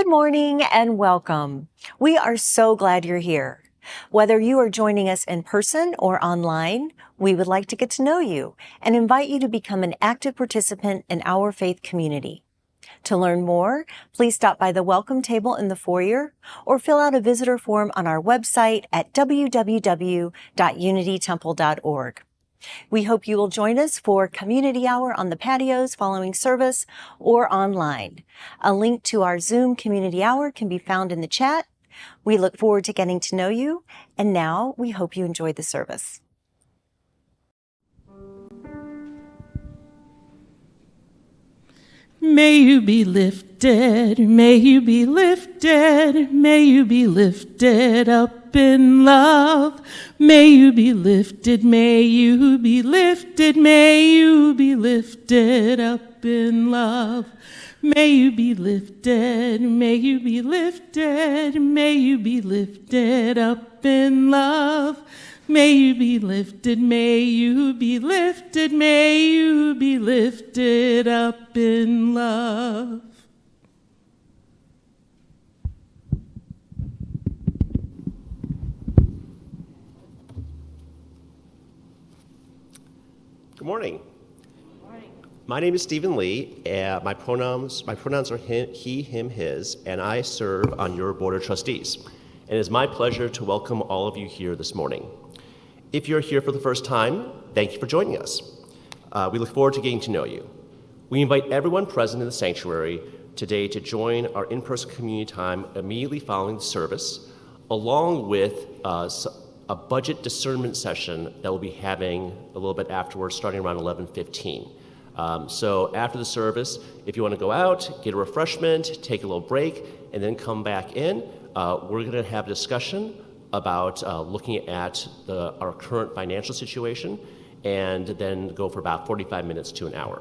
Good morning and welcome. We are so glad you're here. Whether you are joining us in person or online, we would like to get to know you and invite you to become an active participant in our faith community. To learn more, please stop by the welcome table in the foyer or fill out a visitor form on our website at www.unitytemple.org. We hope you will join us for community hour on the patios following service or online. A link to our Zoom community hour can be found in the chat. We look forward to getting to know you, and now we hope you enjoy the service. May you be lifted, may you be lifted, may you be lifted up in love. May you be lifted, may you be lifted, may you be lifted up in love. May you be lifted, may you be lifted, may you be lifted up in love. May you be lifted, may you be lifted, may you be lifted up in love. Good morning. My name is Stephen Lee. My pronouns are he, him, his, and I serve on your board of trustees. And it is my pleasure to welcome all of you here this morning. If you're here for the first time, thank you for joining us. We look forward to getting to know you. We invite everyone present in the sanctuary today to join our in-person community time immediately following the service, along with a budget discernment session that we'll be having a little bit afterwards, starting around 11:15. So after the service, if you want to go out, get a refreshment, take a little break, and then come back in, we're going to have a discussion about looking at our current financial situation, and then go for about 45 minutes to an hour.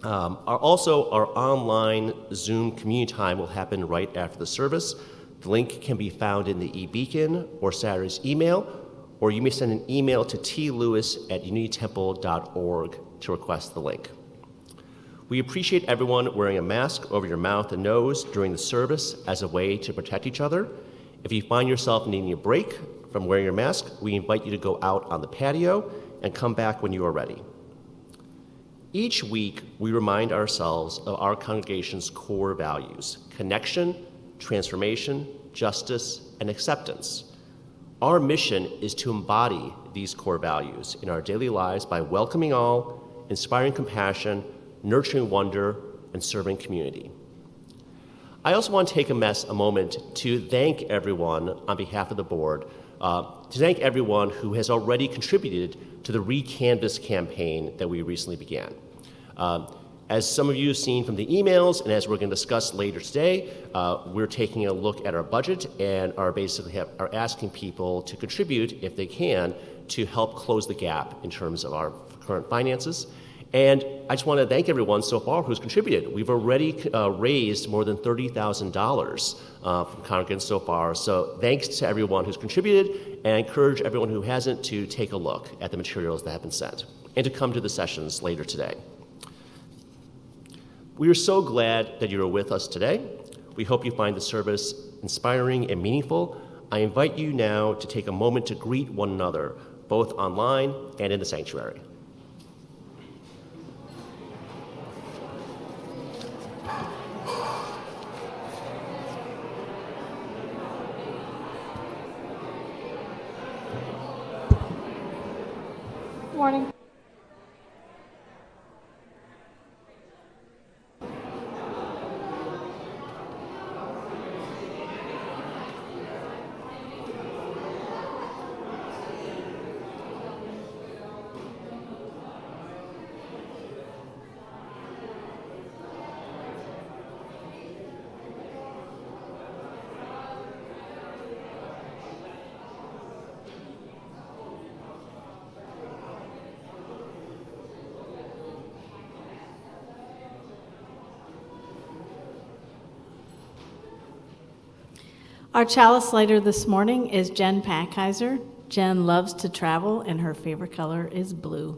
Our online Zoom community time will happen right after the service. The link can be found in the e-beacon or Saturday's email, or you may send an email to tlewis@unitytemple.org to request the link. We appreciate everyone wearing a mask over your mouth and nose during the service as a way to protect each other. If you find yourself needing a break from wearing your mask, we invite you to go out on the patio and come back when you are ready. Each week, we remind ourselves of our congregation's core values: connection, transformation, justice, and acceptance. Our mission is to embody these core values in our daily lives by welcoming all, inspiring compassion, nurturing wonder, and serving community. I also want to take a moment to thank everyone on behalf of the board, to thank everyone who has already contributed to the Recanvas campaign that we recently began. As some of you have seen from the emails, and as we're going to discuss later today, we're taking a look at our budget and are asking people to contribute, if they can, to help close the gap in terms of our current finances. And I just want to thank everyone so far who's contributed. We've already raised more than $30,000 from congregants so far. So thanks to everyone who's contributed, and I encourage everyone who hasn't to take a look at the materials that have been sent and to come to the sessions later today. We are so glad that you are with us today. We hope you find the service inspiring and meaningful. I invite you now to take a moment to greet one another, both online and in the sanctuary. Morning. Our chalice lighter this morning is Jen Packheiser. Jen loves to travel, and her favorite color is blue.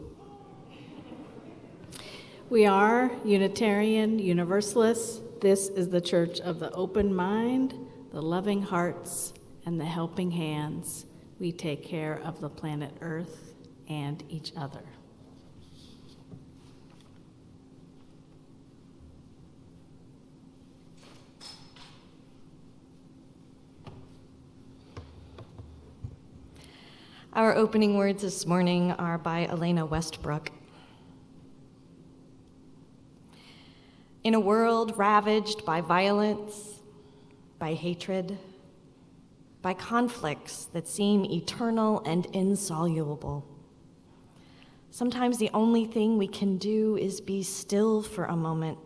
We are Unitarian Universalists. This is the church of the open mind, the loving hearts, and the helping hands. We take care of the planet Earth and each other. Our opening words this morning are by Elena Westbrook. In a world ravaged by violence, by hatred, by conflicts that seem eternal and insoluble, sometimes the only thing we can do is be still for a moment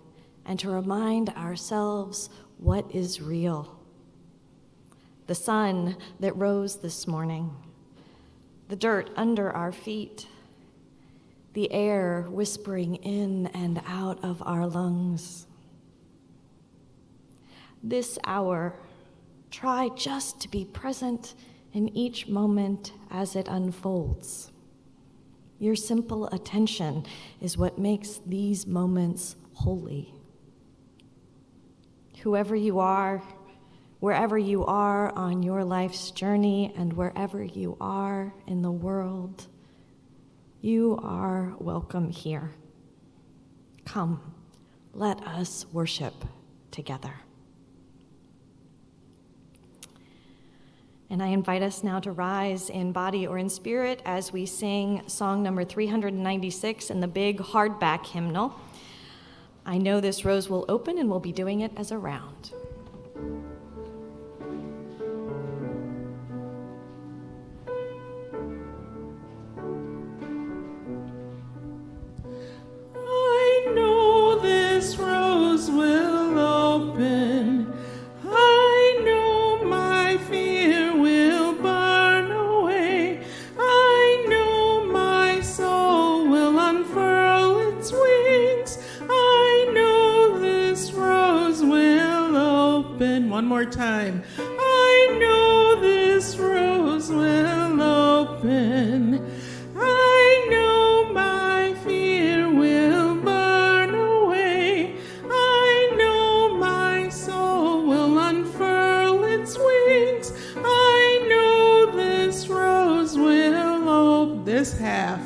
and to remind ourselves what is real. The sun that rose this morning, the dirt under our feet, the air whispering in and out of our lungs. This hour, try just to be present in each moment as it unfolds. Your simple attention is what makes these moments holy. Whoever you are, wherever you are on your life's journey, and wherever you are in the world, you are welcome here. Come, let us worship together. And I invite us now to rise in body or in spirit as we sing song number 396 in the big hardback hymnal. I know this rose will open, and we'll be doing it as a round. I know this rose will open. I know my fear will burn away. I know my soul will unfurl its wings. I know this rose will open. One more time. I know this rose will open. I know my fear will burn away. I know my soul will unfurl its wings. I know this rose will open. This half.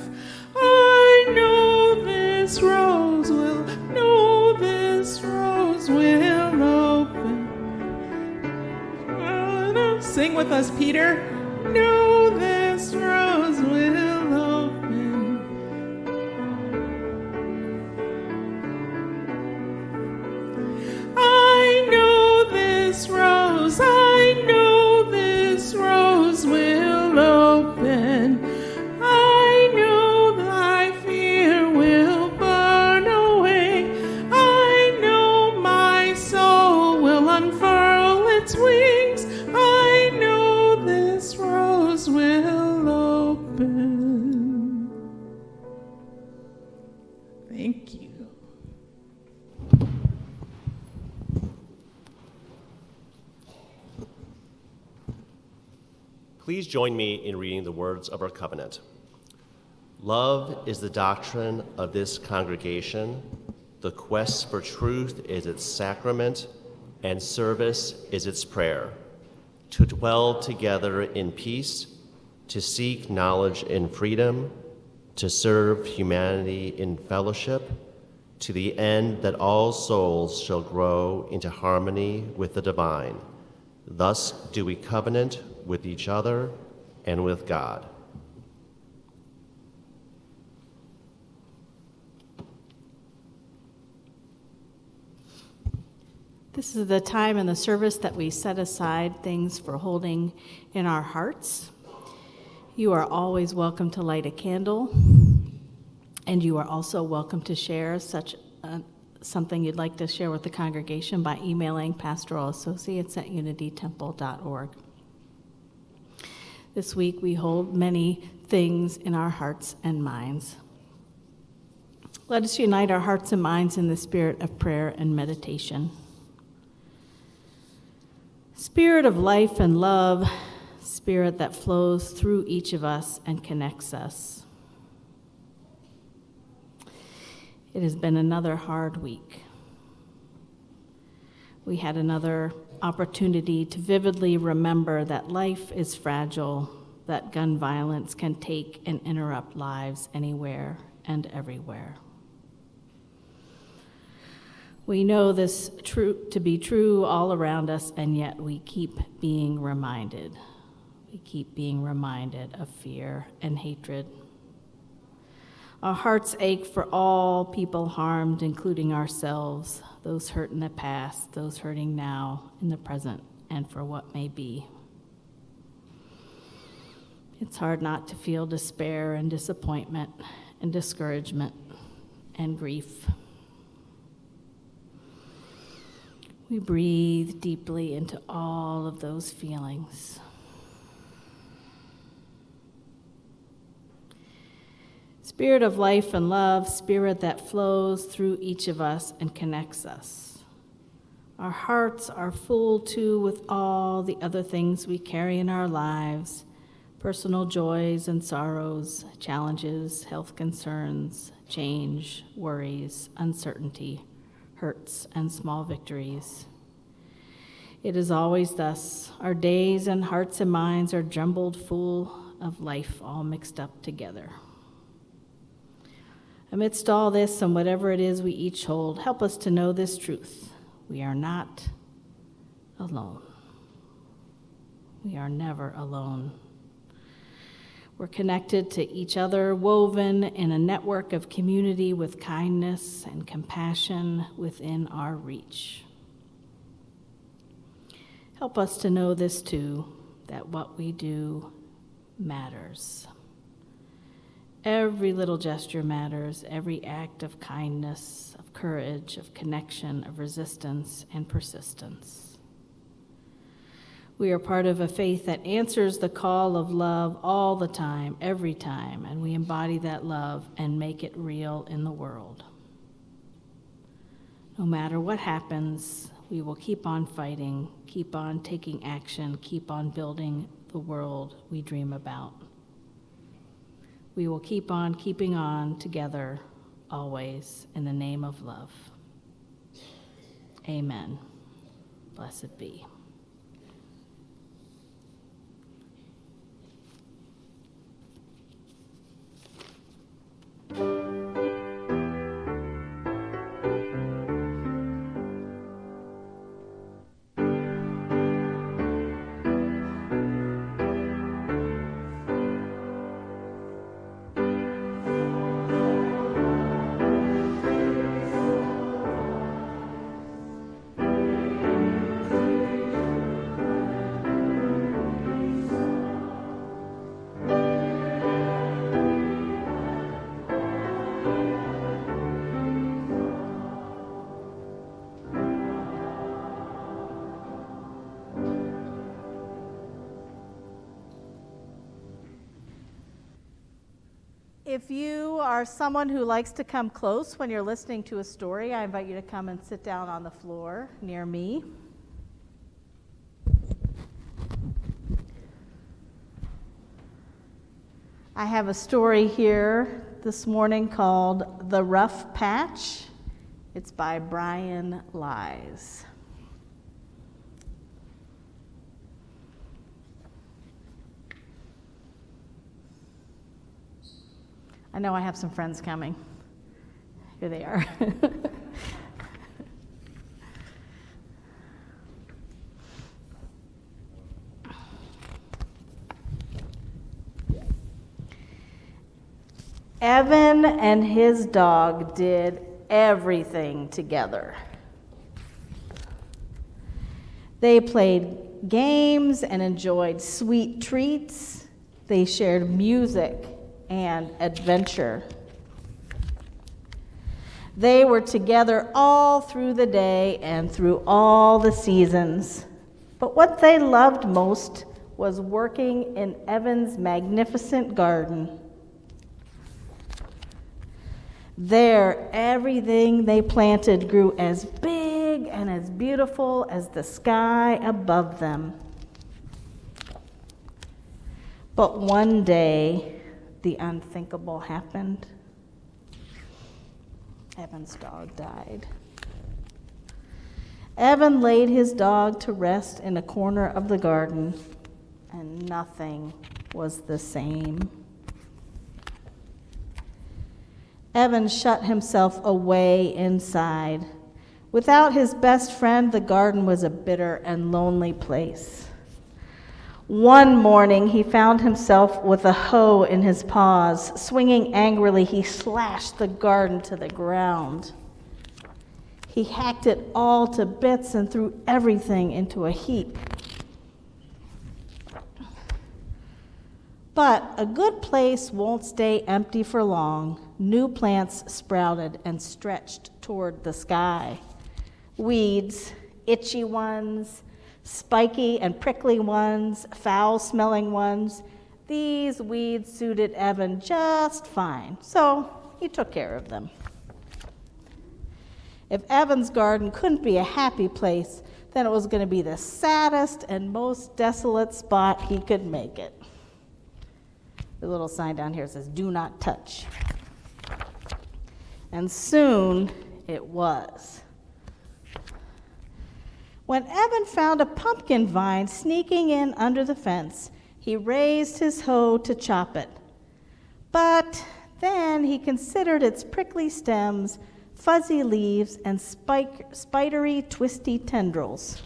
I know this rose will. Know this rose will open. Sing with us, Peter. Know this rose will open. I know this rose. I know this rose will open. I know thy fear will burn away. I know my soul will unfurl its wings. I know this rose will open. Thank you. Please join me in reading the words of our covenant. Love is the doctrine of this congregation. The quest for truth is its sacrament, and service is its prayer. To dwell together in peace, to seek knowledge in freedom, to serve humanity in fellowship, to the end that all souls shall grow into harmony with the divine. Thus do we covenant with each other and with God. This is the time in the service that we set aside things for holding in our hearts. You are always welcome to light a candle, and you are also welcome to share something you'd like to share with the congregation by emailing pastoralassociates@unitytemple.org. This week we hold many things in our hearts and minds. Let us unite our hearts and minds in the spirit of prayer and meditation. Spirit of life and love, Spirit that flows through each of us and connects us. It has been another hard week. We had another opportunity to vividly remember that life is fragile, that gun violence can take and interrupt lives anywhere and everywhere. We know this to be true all around us, and yet we keep being reminded. We keep being reminded of fear and hatred. Our hearts ache for all people harmed, including ourselves, those hurt in the past, those hurting now, in the present, and for what may be. It's hard not to feel despair and disappointment and discouragement and grief. We breathe deeply into all of those feelings. Spirit of life and love, spirit that flows through each of us and connects us. Our hearts are full too with all the other things we carry in our lives, personal joys and sorrows, challenges, health concerns, change, worries, uncertainty, hurts, and small victories. It is always thus. Our days and hearts and minds are jumbled full of life all mixed up together. Amidst all this and whatever it is we each hold, help us to know this truth. We are not alone. We are never alone. We're connected to each other, woven in a network of community with kindness and compassion within our reach. Help us to know this too, that what we do matters. Every little gesture matters, every act of kindness, of courage, of connection, of resistance, and persistence. We are part of a faith that answers the call of love all the time, every time, and we embody that love and make it real in the world. No matter what happens, we will keep on fighting, keep on taking action, keep on building the world we dream about. We will keep on keeping on together, always, in the name of love. Amen. Blessed be. If you are someone who likes to come close when you're listening to a story, I invite you to come and sit down on the floor near me. I have a story here this morning called The Rough Patch. It's by Brian Lies. I know I have some friends coming. Here they are. Evan and his dog did everything together. They played games and enjoyed sweet treats. They shared music and adventure. They were together all through the day and through all the seasons. But what they loved most was working in Evan's magnificent garden. There, everything they planted grew as big and as beautiful as the sky above them. But one day, the unthinkable happened. Evan's dog died. Evan laid his dog to rest in a corner of the garden, and nothing was the same. Evan shut himself away inside. Without his best friend, the garden was a bitter and lonely place. One morning, he found himself with a hoe in his paws. Swinging angrily, he slashed the garden to the ground. He hacked it all to bits and threw everything into a heap. But a good place won't stay empty for long. New plants sprouted and stretched toward the sky. Weeds, itchy ones, spiky and prickly ones, foul-smelling ones. These weeds suited Evan just fine, so he took care of them. If Evan's garden couldn't be a happy place, then it was going to be the saddest and most desolate spot he could make it. The little sign down here says, "Do not touch." And soon it was. When Evan found a pumpkin vine sneaking in under the fence, he raised his hoe to chop it. But then he considered its prickly stems, fuzzy leaves, and spidery, twisty tendrils.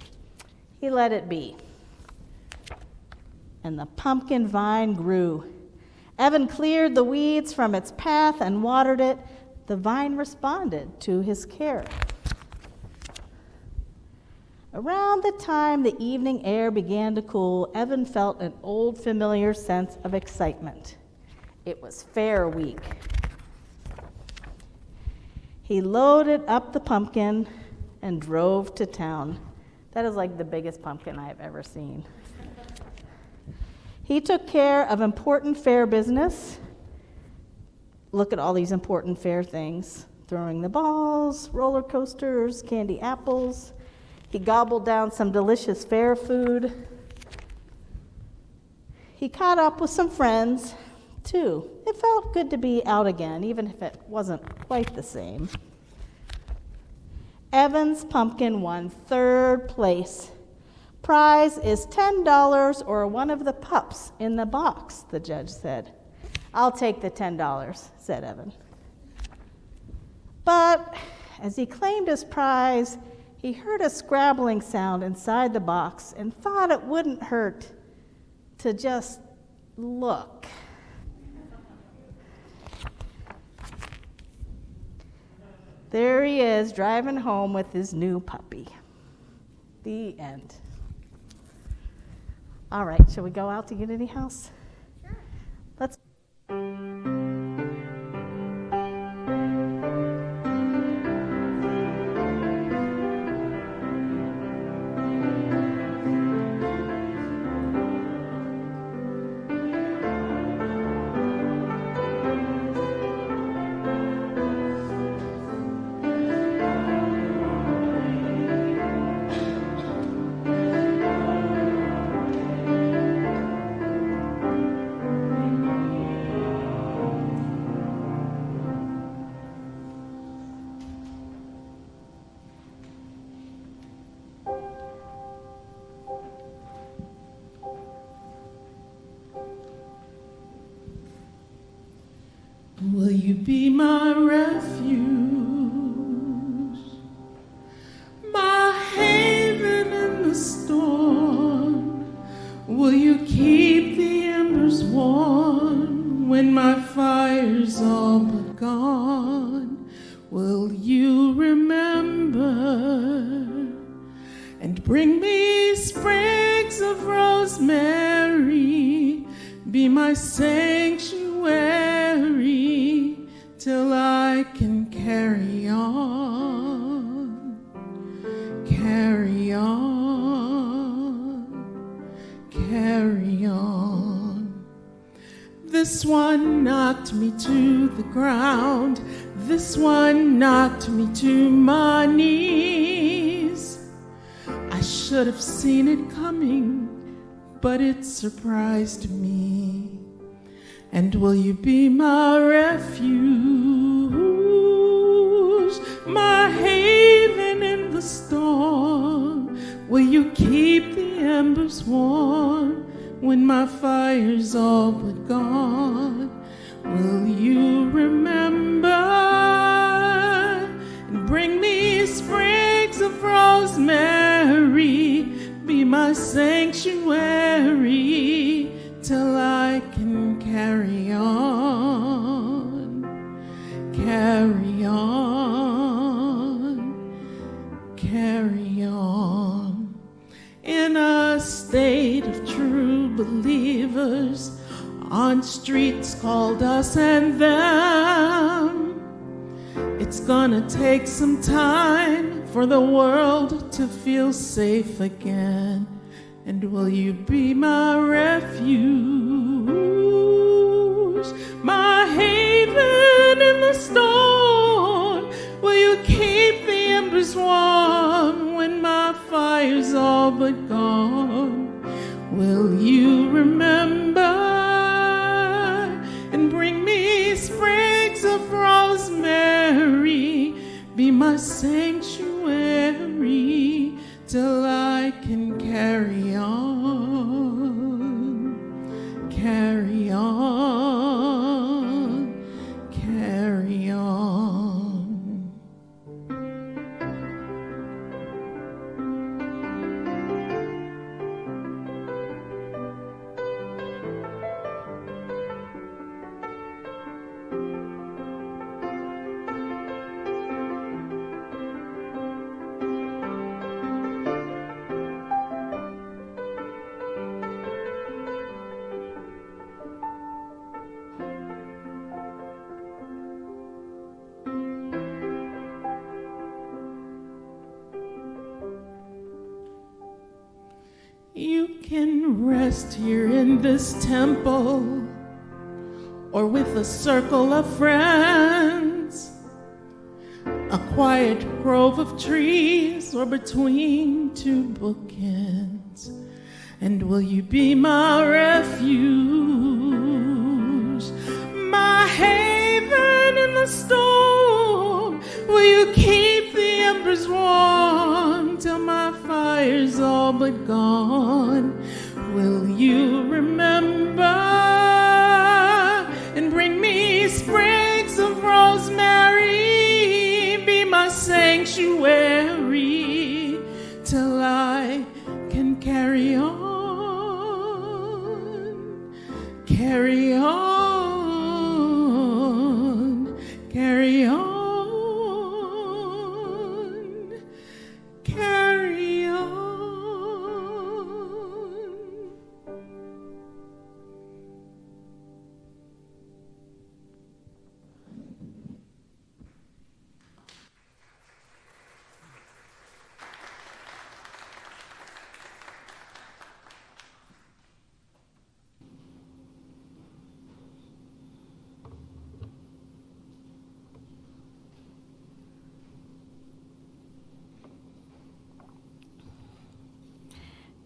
He let it be. And the pumpkin vine grew. Evan cleared the weeds from its path and watered it. The vine responded to his care. Around the time the evening air began to cool, Evan felt an old familiar sense of excitement. It was Fair Week. He loaded up the pumpkin and drove to town. That is like the biggest pumpkin I have ever seen. He took care of important fair business. Look at all these important fair things. Throwing the balls, roller coasters, candy apples. He gobbled down some delicious fair food. He caught up with some friends, too. It felt good to be out again, even if it wasn't quite the same. Evan's pumpkin won third place. Prize is $10 or one of the pups in the box, the judge said. "I'll take the $10, said Evan. But as he claimed his prize, he heard a scrabbling sound inside the box and thought it wouldn't hurt to just look. There he is, driving home with his new puppy. The end. All right, shall we go out to Unity House? Sure. Let's. Will you be my refuge, my haven in the storm? Will you keep the embers warm when my fire's all but gone? Will you remember and bring me sprigs of rosemary? Be my sanctuary till I can carry on, carry on, carry on. This one knocked me to the ground. This one knocked me to my knees. I should have seen it coming, but it surprised me. And will you be my refuge, my haven in the storm? Will you keep the embers warm when my fire's all but gone? Will you remember and bring me sprigs of rosemary? Be my sanctuary till I can carry on, carry on, carry on. In a state of true believers, on streets called us and them, it's gonna take some time for the world to feel safe again. And will you be my refuge, my haven in the storm? Will you keep the embers warm when my fire's all but gone? Will you remember and bring me sprigs of rosemary? Be my sanctuary till I can carry on, carry on, carry on. You can rest here in this temple or with a circle of friends, a quiet grove of trees or between two bookends. And will you be my refuge, my haven in the storm? Will you keep the embers warm till my fire's all but gone? Will you remember and bring me sprigs of rosemary? Be my sanctuary till I can carry on, carry on, carry on, carry on.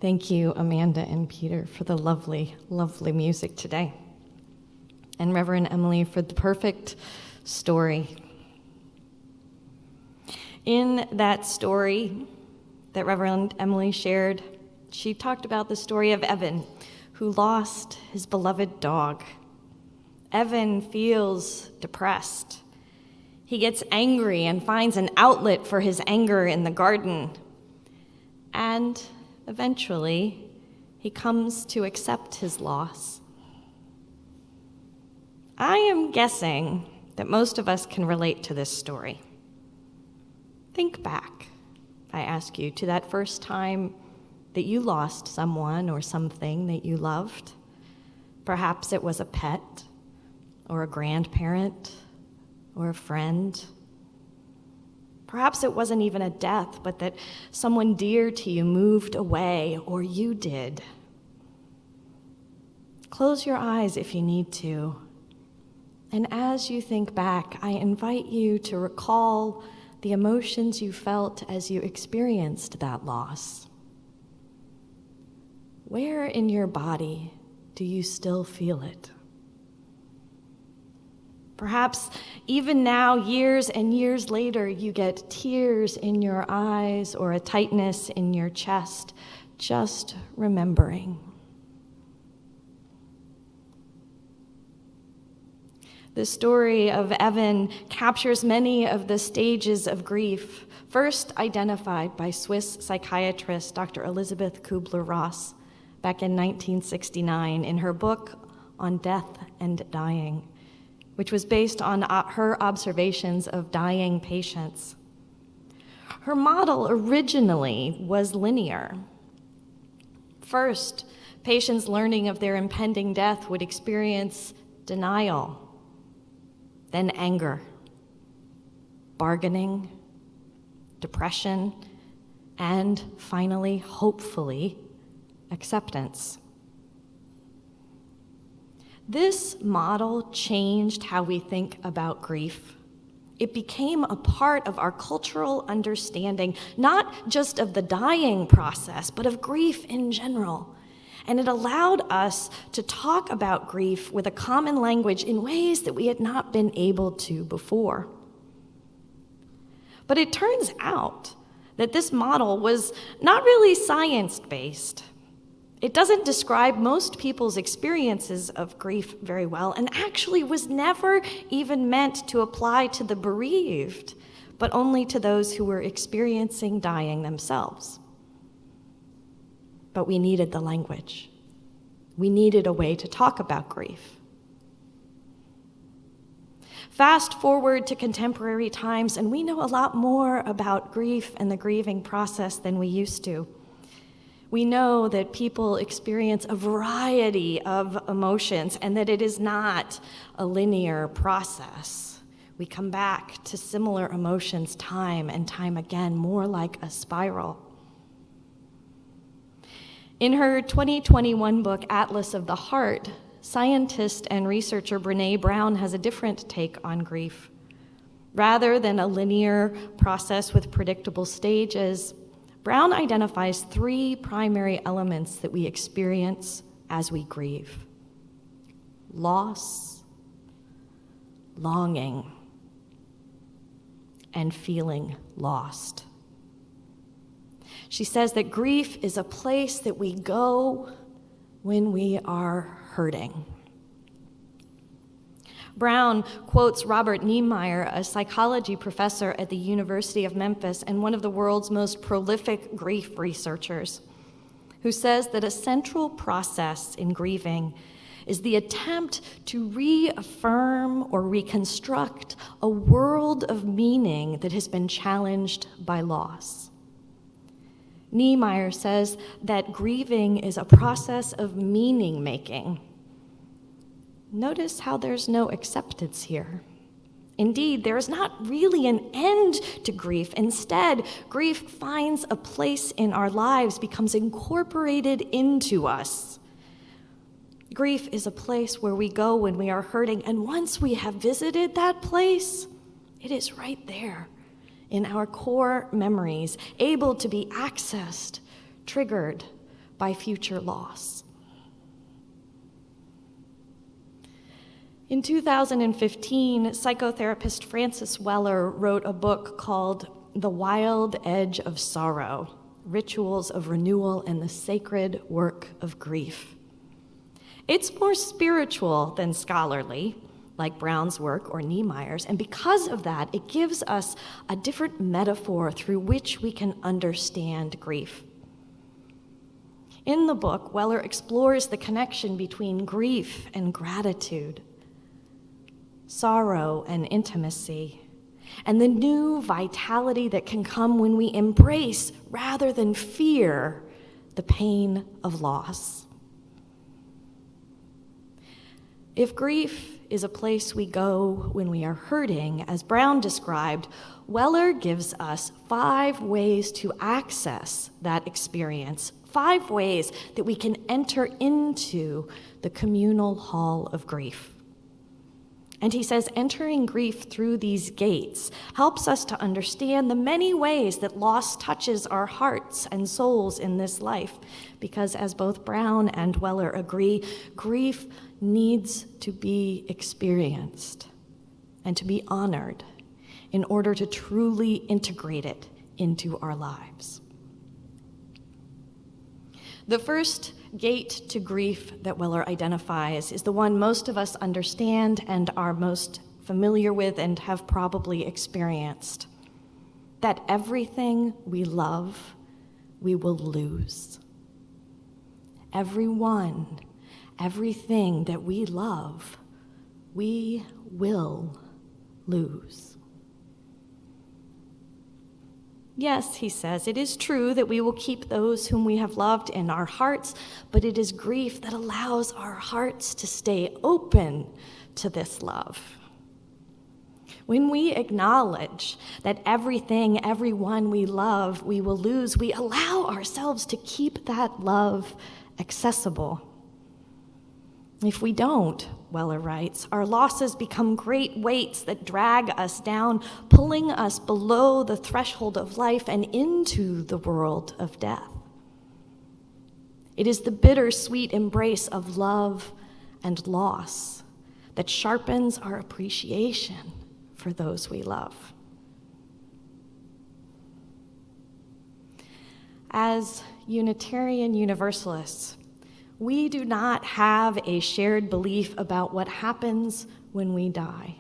Thank you, Amanda and Peter, for the lovely, lovely music today. And Reverend Emily for the perfect story. In that story that Reverend Emily shared, she talked about the story of Evan, who lost his beloved dog. Evan feels depressed. He gets angry and finds an outlet for his anger in the garden. And eventually, he comes to accept his loss. I am guessing that most of us can relate to this story. Think back, I ask you, to that first time that you lost someone or something that you loved. Perhaps it was a pet, or a grandparent, or a friend. Perhaps it wasn't even a death, but that someone dear to you moved away, or you did. Close your eyes if you need to. And as you think back, I invite you to recall the emotions you felt as you experienced that loss. Where in your body do you still feel it? Perhaps even now, years and years later, you get tears in your eyes or a tightness in your chest, just remembering. The story of Evan captures many of the stages of grief, first identified by Swiss psychiatrist Dr. Elizabeth Kubler-Ross back in 1969 in her book on death and dying, which was based on her observations of dying patients. Her model originally was linear. First, patients learning of their impending death would experience denial, then anger, bargaining, depression, and finally, hopefully, acceptance. This model changed how we think about grief. It became a part of our cultural understanding, not just of the dying process, but of grief in general. And it allowed us to talk about grief with a common language in ways that we had not been able to before. But it turns out that this model was not really science-based. It doesn't describe most people's experiences of grief very well, and actually was never even meant to apply to the bereaved, but only to those who were experiencing dying themselves. But we needed the language. We needed a way to talk about grief. Fast forward to contemporary times, and we know a lot more about grief and the grieving process than we used to. We know that people experience a variety of emotions and that it is not a linear process. We come back to similar emotions time and time again, more like a spiral. In her 2021 book, Atlas of the Heart, scientist and researcher Brené Brown has a different take on grief. Rather than a linear process with predictable stages, Brown identifies 3 primary elements that we experience as we grieve: loss, longing, and feeling lost. She says that grief is a place that we go when we are hurting. Brown quotes Robert Niemeyer, a psychology professor at the University of Memphis and one of the world's most prolific grief researchers, who says that a central process in grieving is the attempt to reaffirm or reconstruct a world of meaning that has been challenged by loss. Niemeyer says that grieving is a process of meaning-making. Notice how there's no acceptance here. Indeed, there is not really an end to grief. Instead, grief finds a place in our lives, becomes incorporated into us. Grief is a place where we go when we are hurting, and once we have visited that place, it is right there in our core memories, able to be accessed, triggered by future loss. In 2015, psychotherapist Frances Weller wrote a book called The Wild Edge of Sorrow: Rituals of Renewal and the Sacred Work of Grief. It's more spiritual than scholarly, like Brown's work or Niemeyer's, and because of that, it gives us a different metaphor through which we can understand grief. In the book, Weller explores the connection between grief and gratitude, sorrow and intimacy, and the new vitality that can come when we embrace, rather than fear, the pain of loss. If grief is a place we go when we are hurting, as Brown described, Weller gives us 5 ways to access that experience, 5 ways that we can enter into the communal hall of grief. And he says entering grief through these gates helps us to understand the many ways that loss touches our hearts and souls in this life, because as both Brown and Weller agree, grief needs to be experienced. and to be honored in order to truly integrate it into our lives. The first gate to grief that Weller identifies is the one most of us understand and are most familiar with and have probably experienced, that everything we love, we will lose. Everyone, everything that we love, we will lose. Yes, he says, it is true that we will keep those whom we have loved in our hearts, but it is grief that allows our hearts to stay open to this love. When we acknowledge that everything, everyone we love, we will lose, we allow ourselves to keep that love accessible. If we don't, Weller writes, our losses become great weights that drag us down, pulling us below the threshold of life and into the world of death. It is the bittersweet embrace of love and loss that sharpens our appreciation for those we love. As Unitarian Universalists, we do not have a shared belief about what happens when we die.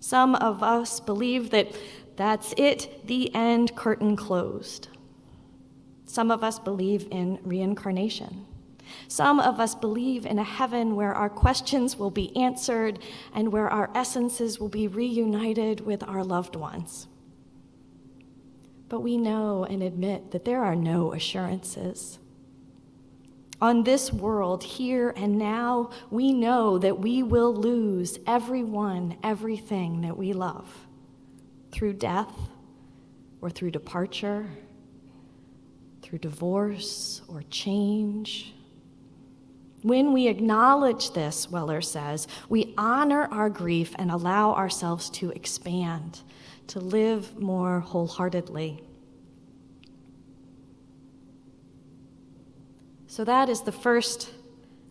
Some of us believe that that's it, the end, curtain closed. Some of us believe in reincarnation. Some of us believe in a heaven where our questions will be answered and where our essences will be reunited with our loved ones. But we know and admit that there are no assurances. On this world, here and now, we know that we will lose everyone, everything that we love through death or through departure, through divorce or change. When we acknowledge this, Weller says, we honor our grief and allow ourselves to expand, to live more wholeheartedly. So that is the first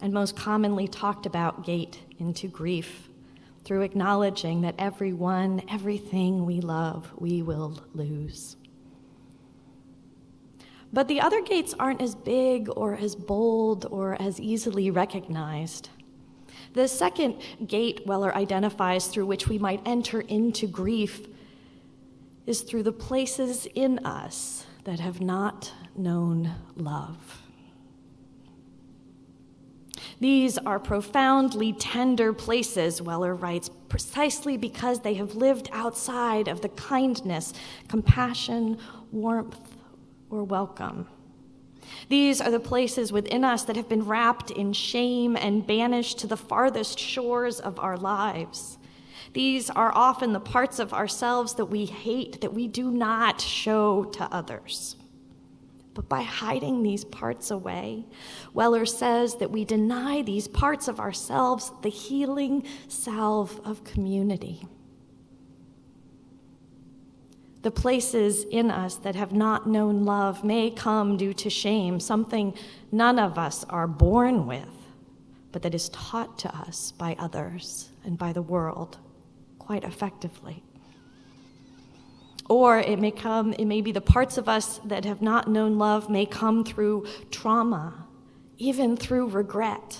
and most commonly talked about gate into grief, through acknowledging that everyone, everything we love, we will lose. But the other gates aren't as big or as bold or as easily recognized. The second gate Weller identifies through which we might enter into grief is through the places in us that have not known love. These are profoundly tender places, Weller writes, precisely because they have lived outside of the kindness, compassion, warmth, or welcome. These are the places within us that have been wrapped in shame and banished to the farthest shores of our lives. These are often the parts of ourselves that we hate, that we do not show to others. But by hiding these parts away, Weller says that we deny these parts of ourselves the healing salve of community. The places in us that have not known love may come due to shame, something none of us are born with, but that is taught to us by others and by the world quite effectively. Or it may be the parts of us that have not known love may come through trauma, even through regret.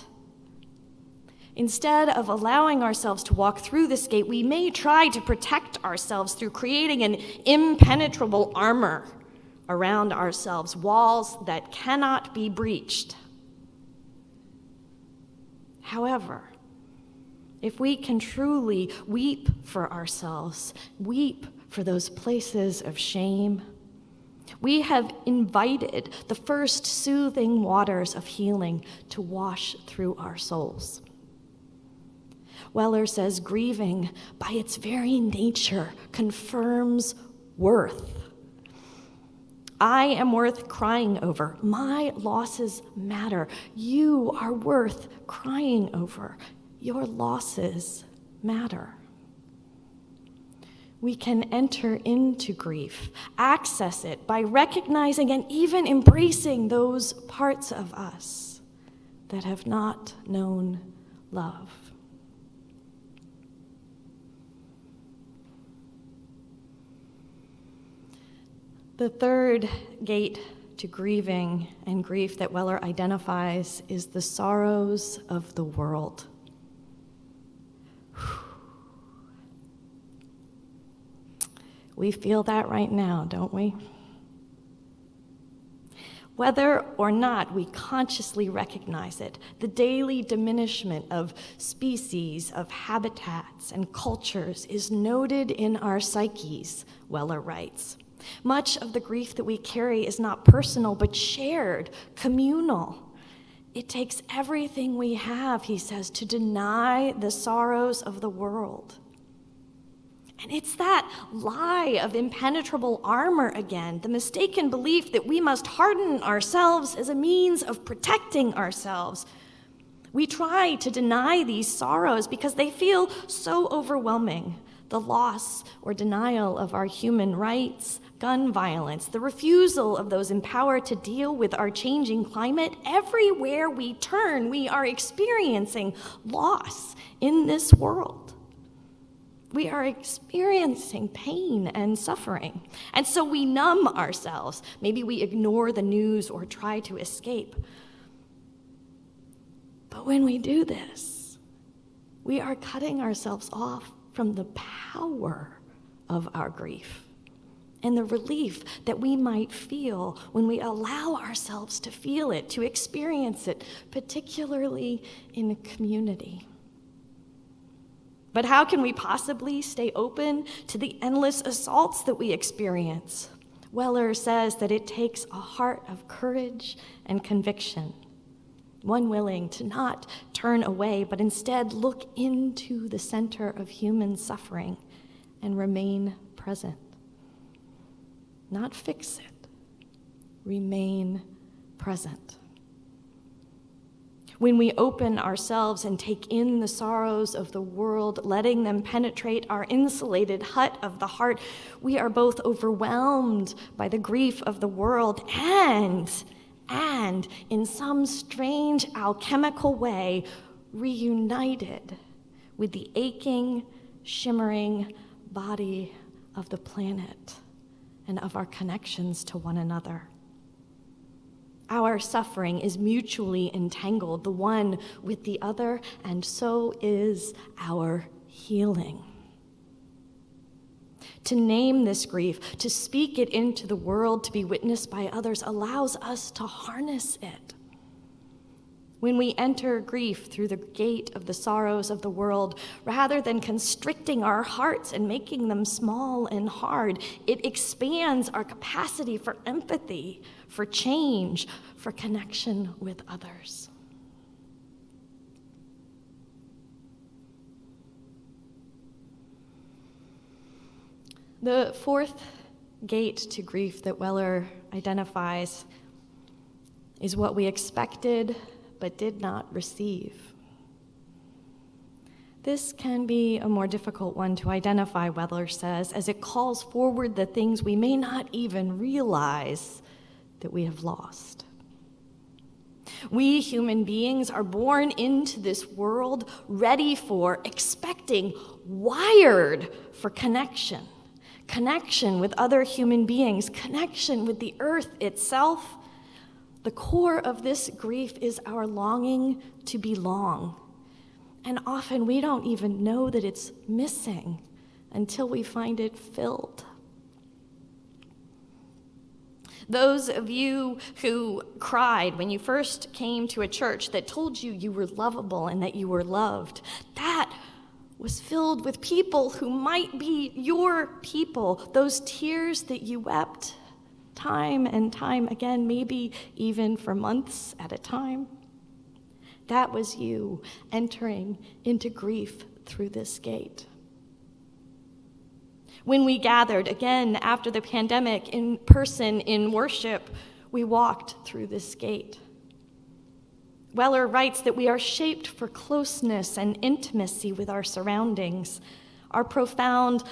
Instead of allowing ourselves to walk through this gate, we may try to protect ourselves through creating an impenetrable armor around ourselves, walls that cannot be breached. However, if we can truly weep for ourselves, weep for those places of shame, we have invited the first soothing waters of healing to wash through our souls. Weller says grieving, by its very nature, confirms worth. I am worth crying over. My losses matter. You are worth crying over. Your losses matter. We can enter into grief, access it by recognizing and even embracing those parts of us that have not known love. The third gate to grieving and grief that Weller identifies is the sorrows of the world. We feel that right now, don't we? Whether or not we consciously recognize it, the daily diminishment of species, of habitats, and cultures is noted in our psyches, Weller writes. Much of the grief that we carry is not personal, but shared, communal. It takes everything we have, he says, to deny the sorrows of the world. And it's that lie of impenetrable armor again, the mistaken belief that we must harden ourselves as a means of protecting ourselves. We try to deny these sorrows because they feel so overwhelming. The loss or denial of our human rights, gun violence, the refusal of those empowered to deal with our changing climate. Everywhere we turn, we are experiencing loss in this world. We are experiencing pain and suffering. And so we numb ourselves. Maybe we ignore the news or try to escape. But when we do this, we are cutting ourselves off from the power of our grief and the relief that we might feel when we allow ourselves to feel it, to experience it, particularly in community. But how can we possibly stay open to the endless assaults that we experience? Weller says that it takes a heart of courage and conviction, one willing to not turn away, but instead look into the center of human suffering and remain present. Not fix it, remain present. When we open ourselves and take in the sorrows of the world, letting them penetrate our insulated hut of the heart, we are both overwhelmed by the grief of the world and in some strange alchemical way, reunited with the aching, shimmering body of the planet and of our connections to one another. Our suffering is mutually entangled, the one with the other, and so is our healing. To name this grief, to speak it into the world, to be witnessed by others, allows us to harness it. When we enter grief through the gate of the sorrows of the world, rather than constricting our hearts and making them small and hard, it expands our capacity for empathy, for change, for connection with others. The fourth gate to grief that Weller identifies is what we expected but did not receive. This can be a more difficult one to identify, Weller says, as it calls forward the things we may not even realize that we have lost. We human beings are born into this world ready for, expecting, wired for connection. Connection with other human beings, connection with the earth itself. The core of this grief is our longing to belong. And often we don't even know that it's missing until we find it filled. Those of you who cried when you first came to a church that told you you were lovable and that you were loved, that was filled with people who might be your people. Those tears that you wept time and time again, maybe even for months at a time. That was you entering into grief through this gate. When we gathered again after the pandemic in person in worship, we walked through this gate. Weller writes that we are shaped for closeness and intimacy with our surroundings. Our profound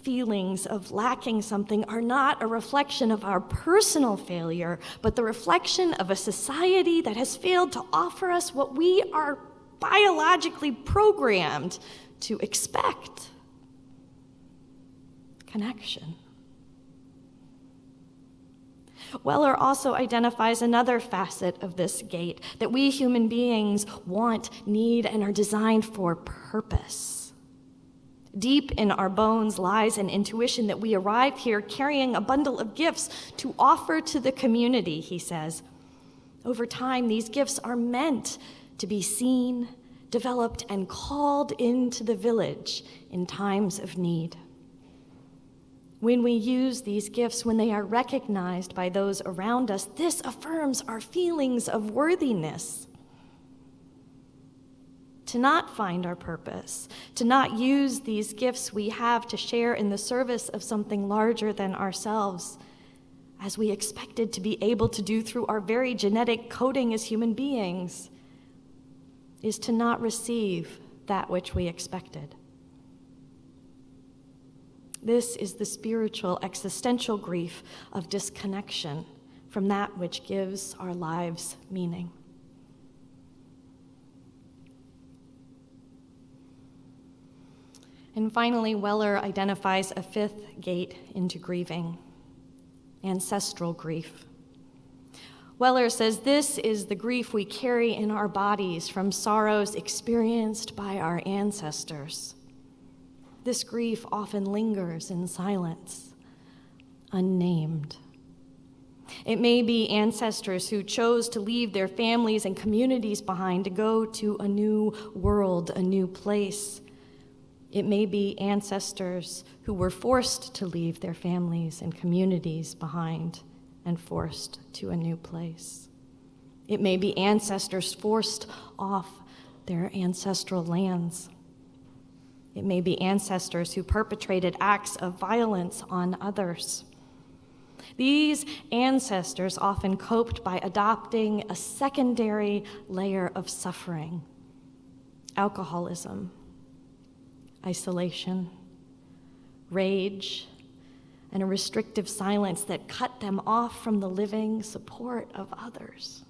feelings of lacking something are not a reflection of our personal failure, but the reflection of a society that has failed to offer us what we are biologically programmed to expect: connection. Weller also identifies another facet of this gate, that we human beings want, need, and are designed for purpose. Deep in our bones lies an intuition that we arrive here carrying a bundle of gifts to offer to the community, he says. Over time, these gifts are meant to be seen, developed, and called into the village in times of need. When we use these gifts, when they are recognized by those around us, this affirms our feelings of worthiness. To not find our purpose, to not use these gifts we have to share in the service of something larger than ourselves, as we expected to be able to do through our very genetic coding as human beings, is to not receive that which we expected. This is the spiritual, existential grief of disconnection from that which gives our lives meaning. And finally, Weller identifies a fifth gate into grieving: ancestral grief. Weller says this is the grief we carry in our bodies from sorrows experienced by our ancestors. This grief often lingers in silence, unnamed. It may be ancestors who chose to leave their families and communities behind to go to a new world, a new place. It may be ancestors who were forced to leave their families and communities behind and forced to a new place. It may be ancestors forced off their ancestral lands. It may be ancestors who perpetrated acts of violence on others. These ancestors often coped by adopting a secondary layer of suffering: alcoholism, isolation, rage, and a restrictive silence that cut them off from the living support of others.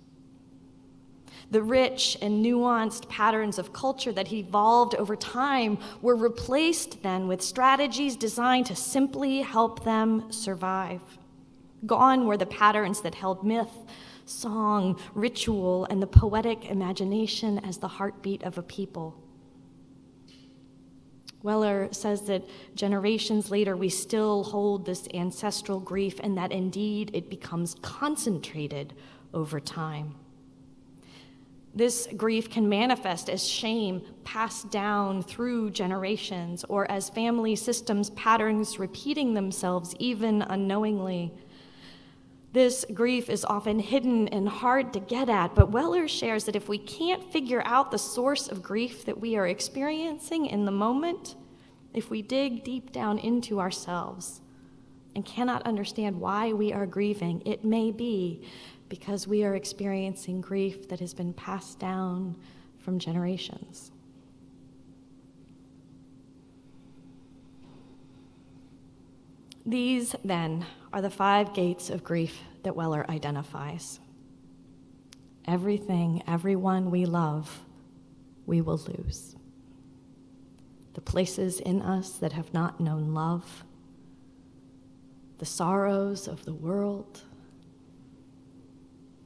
The rich and nuanced patterns of culture that evolved over time were replaced then with strategies designed to simply help them survive. Gone were the patterns that held myth, song, ritual, and the poetic imagination as the heartbeat of a people. Weller says that generations later we still hold this ancestral grief, and that indeed it becomes concentrated over time. This grief can manifest as shame passed down through generations, or as family systems patterns repeating themselves even unknowingly. This grief is often hidden and hard to get at, but Weller shares that if we can't figure out the source of grief that we are experiencing in the moment, if we dig deep down into ourselves and cannot understand why we are grieving, it may be because we are experiencing grief that has been passed down from generations. These, then, are the 5 gates of grief that Weller identifies. Everything, everyone we love, we will lose. The places in us that have not known love, the sorrows of the world,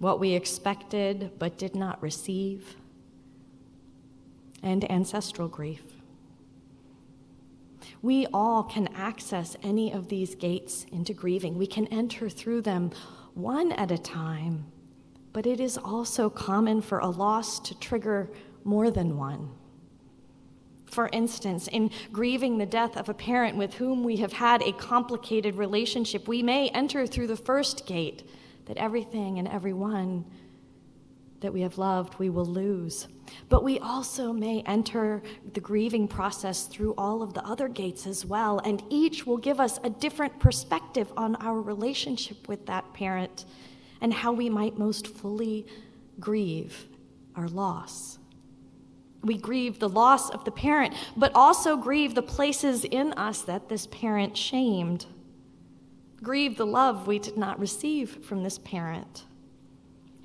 what we expected but did not receive, and ancestral grief. We all can access any of these gates into grieving. We can enter through them one at a time, but it is also common for a loss to trigger more than one. For instance, in grieving the death of a parent with whom we have had a complicated relationship, we may enter through the first gate, that everything and everyone that we have loved we will lose. But we also may enter the grieving process through all of the other gates as well, and each will give us a different perspective on our relationship with that parent and how we might most fully grieve our loss. We grieve the loss of the parent, but also grieve the places in us that this parent shamed. Grieve the love we did not receive from this parent.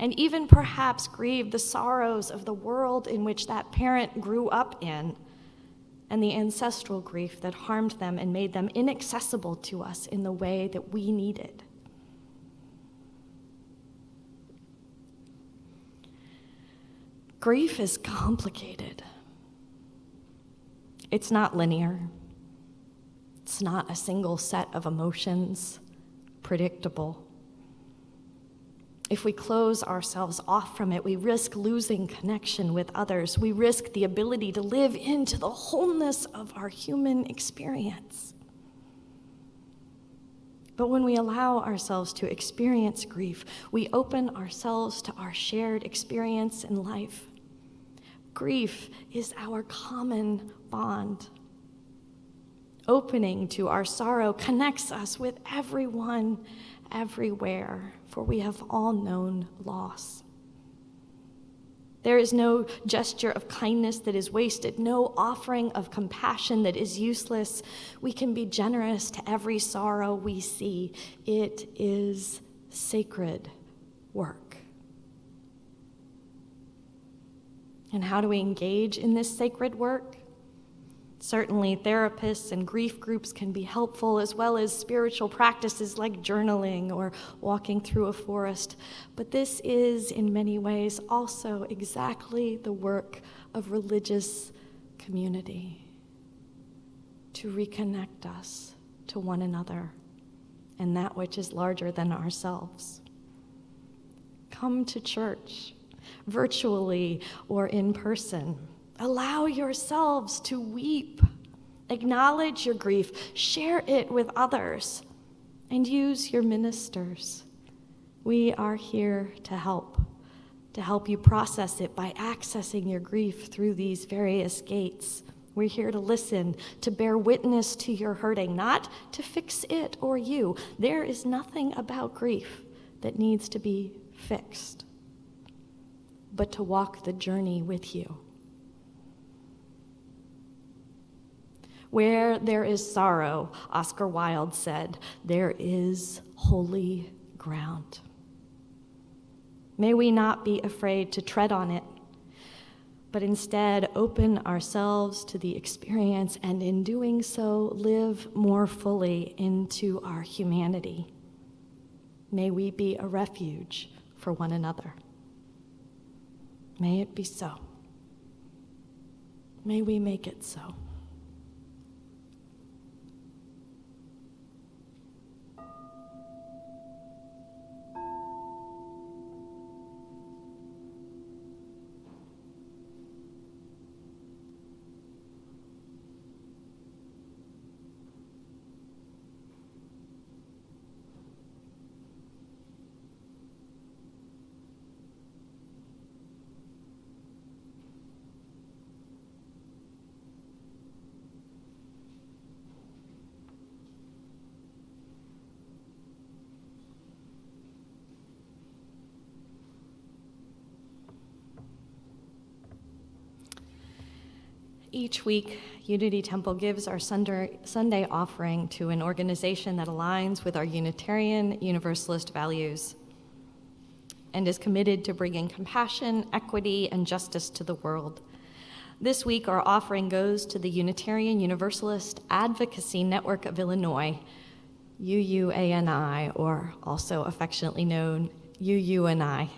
And even perhaps grieve the sorrows of the world in which that parent grew up in, and the ancestral grief that harmed them and made them inaccessible to us in the way that we needed. Grief is complicated. It's not linear. It's not a single set of emotions, predictable. If we close ourselves off from it, we risk losing connection with others. We risk the ability to live into the wholeness of our human experience. But when we allow ourselves to experience grief, we open ourselves to our shared experience in life. Grief is our common bond. Opening to our sorrow connects us with everyone, everywhere, for we have all known loss. There is no gesture of kindness that is wasted, no offering of compassion that is useless. We can be generous to every sorrow we see. It is sacred work. And how do we engage in this sacred work? Certainly, therapists and grief groups can be helpful, as well as spiritual practices like journaling or walking through a forest. But this is, in many ways, also exactly the work of religious community, to reconnect us to one another and that which is larger than ourselves. Come to church, virtually or in person. Allow yourselves to weep. Acknowledge your grief. Share it with others. And use your ministers. We are here to help you process it by accessing your grief through these various gates. We're here to listen, to bear witness to your hurting, not to fix it or you. There is nothing about grief that needs to be fixed, but to walk the journey with you. Where there is sorrow, Oscar Wilde said, there is holy ground. May we not be afraid to tread on it, but instead open ourselves to the experience, and in doing so, live more fully into our humanity. May we be a refuge for one another. May it be so. May we make it so. Each week, Unity Temple gives our Sunday offering to an organization that aligns with our Unitarian Universalist values and is committed to bringing compassion, equity, and justice to the world. This week, our offering goes to the Unitarian Universalist Advocacy Network of Illinois, UUANI, or also affectionately known UUNI.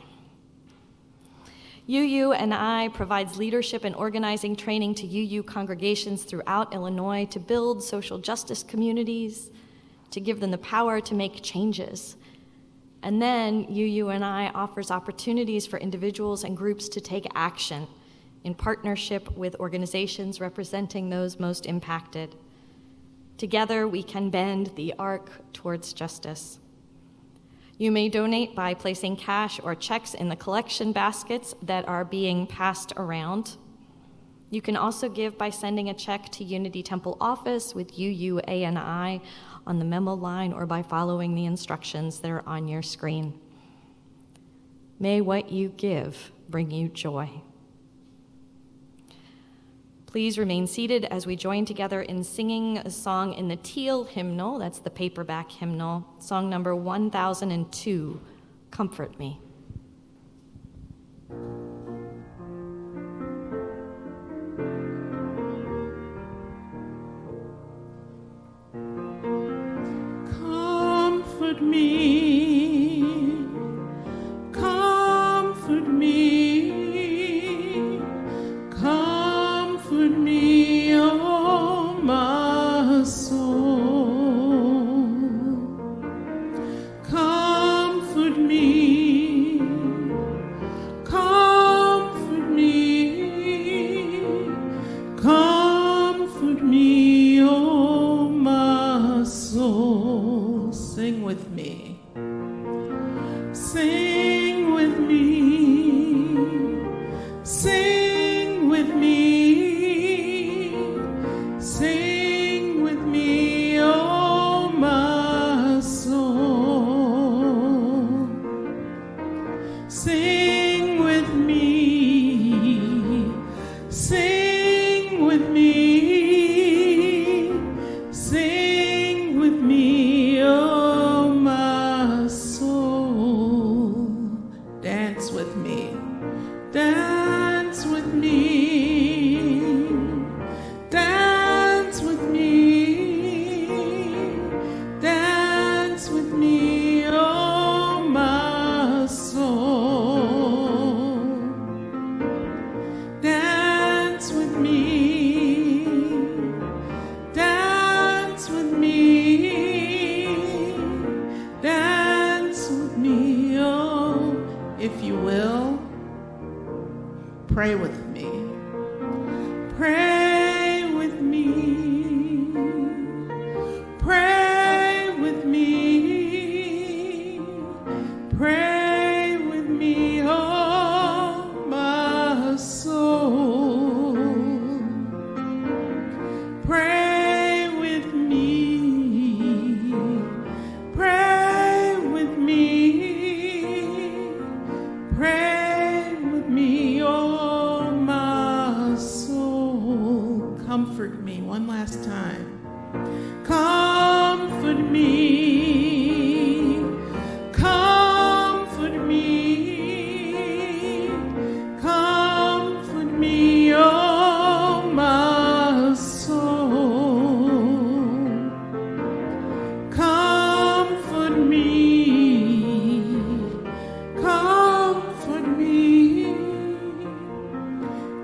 UUNI provides leadership and organizing training to UU congregations throughout Illinois to build social justice communities, to give them the power to make changes. And then UUNI offers opportunities for individuals and groups to take action in partnership with organizations representing those most impacted. Together, we can bend the arc towards justice. You may donate by placing cash or checks in the collection baskets that are being passed around. You can also give by sending a check to Unity Temple office with UUANI on the memo line or by following the instructions that are on your screen. May what you give bring you joy. Please remain seated as we join together in singing a song in the teal hymnal, that's the paperback hymnal, song number 1002, Comfort Me. Comfort me, comfort me. soul. Sing with me. Sing with me. Sing with me. Sing with me, oh my soul. Sing with me. Sing with me. Sing with me, oh my soul. Dance with me. Dance with me. Dance with me. Dance with me, oh my soul. Dance with me. Dance with me. Dance with me, oh, if you will. Pray with me. Pray with me. Pray with me. Pray with me, oh my soul. Pray with me. Pray with me. Pray with me, oh my soul. Comfort me one last time. Comfort me. Comfort me. Comfort me, oh my soul. Comfort me. Comfort me.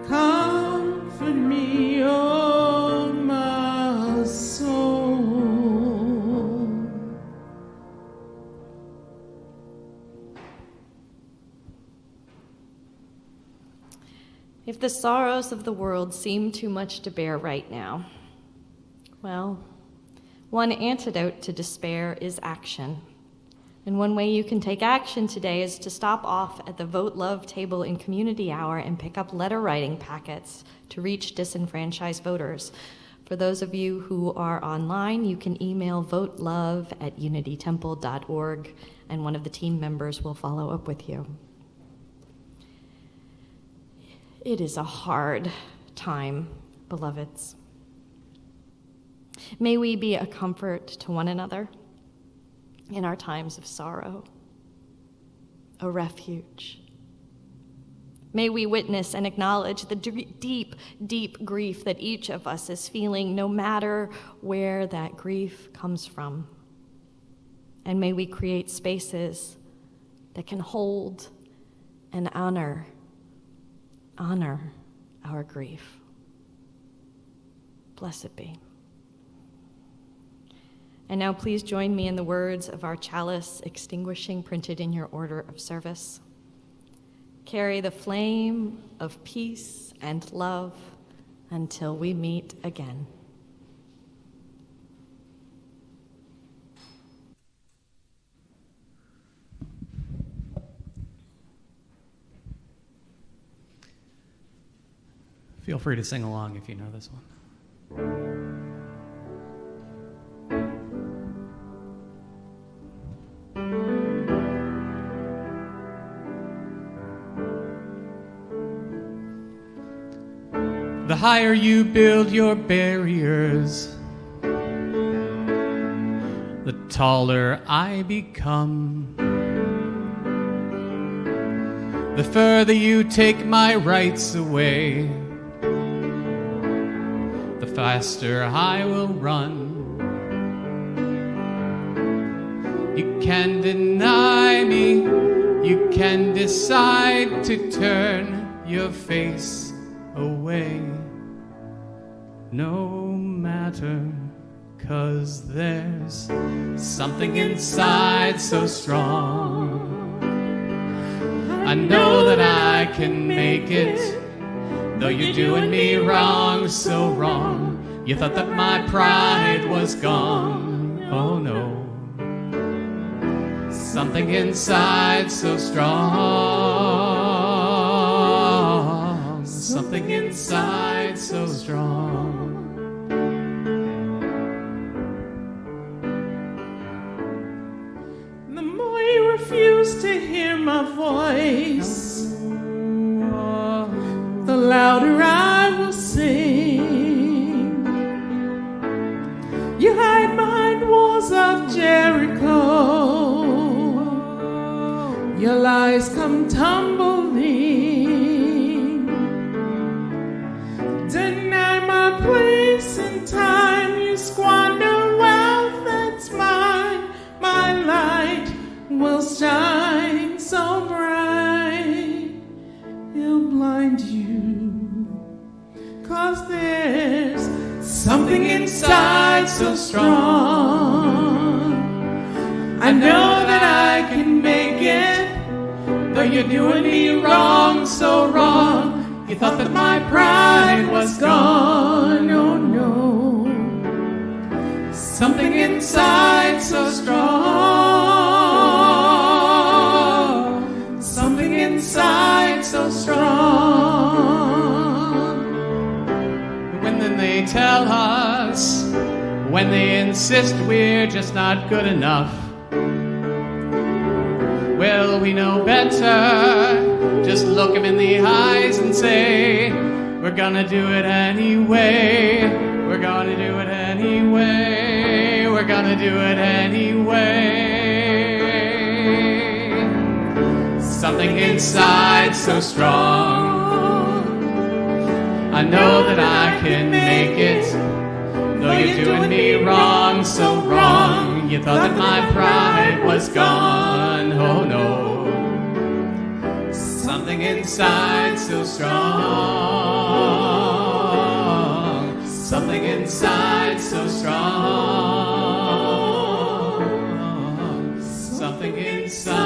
Comfort me, oh my soul. If the sorrows of the world seem too much to bear right now, well, one antidote to despair is action. And one way you can take action today is to stop off at the Vote Love table in Community Hour and pick up letter writing packets to reach disenfranchised voters. For those of you who are online, you can email votelove@unitytemple.org, and one of the team members will follow up with you. It is a hard time, beloveds. May we be a comfort to one another in our times of sorrow, a refuge. May we witness and acknowledge the deep, deep grief that each of us is feeling, no matter where that grief comes from. And may we create spaces that can hold and honor our grief. Blessed be. And now please join me in the words of our chalice extinguishing printed in your order of service. Carry the flame of peace and love until we meet again. Feel free to sing along if you know this one. The higher you build your barriers, the taller I become. The further you take my rights away, the faster I will run. You can deny me, you can decide to turn your face away. No matter, 'cause there's something inside so strong. I know that I can make it, though you're doing me wrong, so wrong. You thought that my pride was gone, oh no. Something inside so strong. Something inside so strong. The more you refuse to hear my voice, the louder I will sing. You hide behind walls of Jericho. Your lies come tumbling. Deny my place in time. You squander wealth that's mine. My light will shine so bright. It'll blind you. 'Cause there's something inside so strong. I know that I can make it, though you're doing me wrong, so wrong. You thought that my pride was gone, oh no. Something inside so strong. Something inside so strong. When then they tell us, when they insist we're just not good enough, well, we know better. Just look them in the eyes and say, we're gonna do it anyway. We're gonna do it anyway. We're gonna do it anyway. Something inside so strong. I know that I can make it, though you're doing me wrong, so wrong. You thought that my pride was gone, oh no. Something inside so strong. Something inside so strong. Something inside.